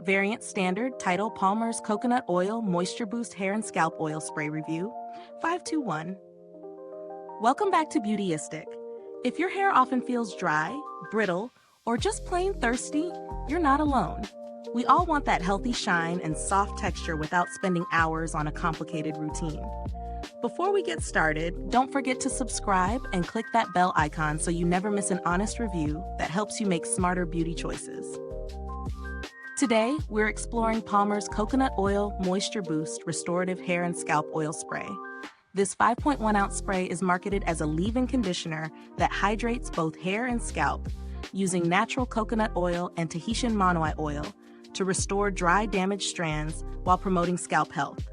Variant Standard Title Palmer's Coconut Oil Moisture Boost Hair and Scalp Oil Spray Review 521. Welcome back to Beautyistic. If your hair often feels dry, brittle, or just plain thirsty, you're not alone. We all want that healthy shine and soft texture without spending hours on a complicated routine. Before we get started, don't forget to subscribe and click that bell icon so you never miss an honest review that helps you make smarter beauty choices. Today, we're exploring Palmer's Coconut Oil Moisture Boost Restorative Hair and Scalp Oil Spray. This 5.1-ounce spray is marketed as a leave-in conditioner that hydrates both hair and scalp, using natural coconut oil and Tahitian Monoi oil to restore dry, damaged strands while promoting scalp health.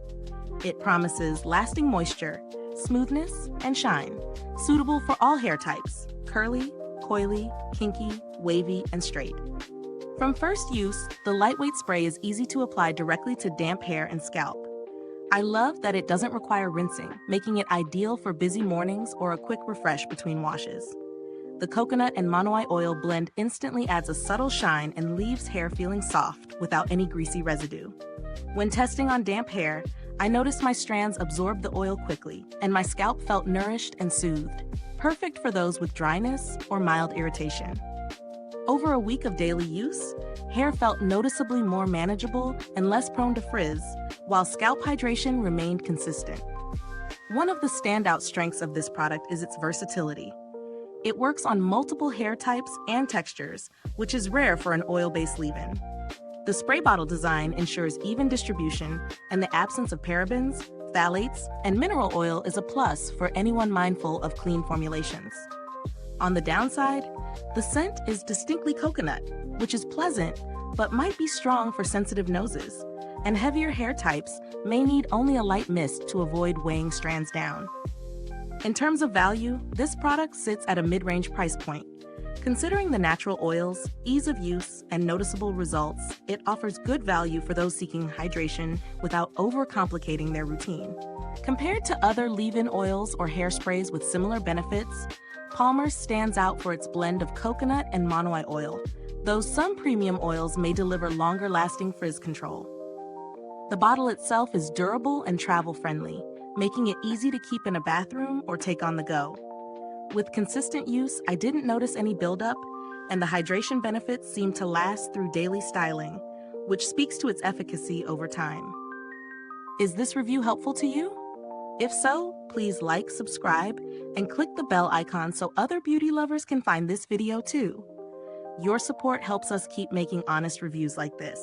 It promises lasting moisture, smoothness, and shine, suitable for all hair types: curly, coily, kinky, wavy, and straight. From first use, the lightweight spray is easy to apply directly to damp hair and scalp. I love that it doesn't require rinsing, making it ideal for busy mornings or a quick refresh between washes. The coconut and monoi oil blend instantly adds a subtle shine and leaves hair feeling soft without any greasy residue. When testing on damp hair, I noticed my strands absorbed the oil quickly, and my scalp felt nourished and soothed, perfect for those with dryness or mild irritation. Over a week of daily use, hair felt noticeably more manageable and less prone to frizz, while scalp hydration remained consistent. One of the standout strengths of this product is its versatility. It works on multiple hair types and textures, which is rare for an oil-based leave-in. The spray bottle design ensures even distribution, and the absence of parabens, phthalates, and mineral oil is a plus for anyone mindful of clean formulations. On the downside, the scent is distinctly coconut, which is pleasant, but might be strong for sensitive noses, and heavier hair types may need only a light mist to avoid weighing strands down. In terms of value, this product sits at a mid-range price point. Considering the natural oils, ease of use, and noticeable results, it offers good value for those seeking hydration without overcomplicating their routine. Compared to other leave-in oils or hairsprays with similar benefits, Palmer's stands out for its blend of coconut and monoi oil, though some premium oils may deliver longer-lasting frizz control. The bottle itself is durable and travel-friendly, making it easy to keep in a bathroom or take on the go. With consistent use, I didn't notice any buildup, and the hydration benefits seem to last through daily styling, which speaks to its efficacy over time. Is this review helpful to you? If so, please like, subscribe, and click the bell icon so other beauty lovers can find this video too. Your support helps us keep making honest reviews like this,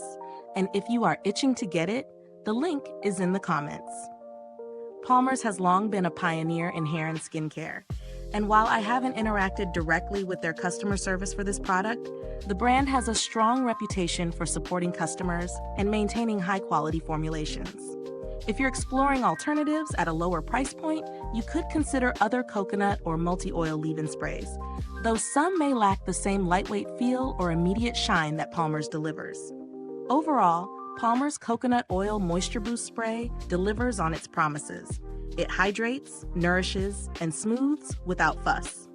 and if you are itching to get it, the link is in the comments. Palmer's has long been a pioneer in hair and skincare, and while I haven't interacted directly with their customer service for this product, the brand has a strong reputation for supporting customers and maintaining high-quality formulations. If you're exploring alternatives at a lower price point, you could consider other coconut or multi-oil leave-in sprays, though some may lack the same lightweight feel or immediate shine that Palmer's delivers. Overall, Palmer's Coconut Oil Moisture Boost Spray delivers on its promises. It hydrates, nourishes, and smooths without fuss.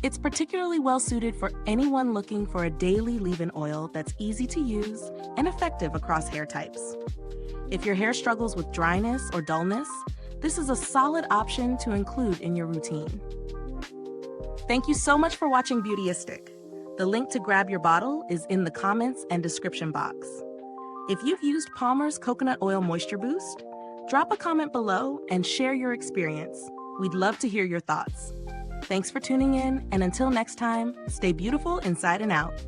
It's particularly well-suited for anyone looking for a daily leave-in oil that's easy to use and effective across hair types. If your hair struggles with dryness or dullness, this is a solid option to include in your routine. Thank you so much for watching Beautyistic. The link to grab your bottle is in the comments and description box. If you've used Palmer's Coconut Oil Moisture Boost, drop a comment below and share your experience. We'd love to hear your thoughts. Thanks for tuning in, and until next time, stay beautiful inside and out.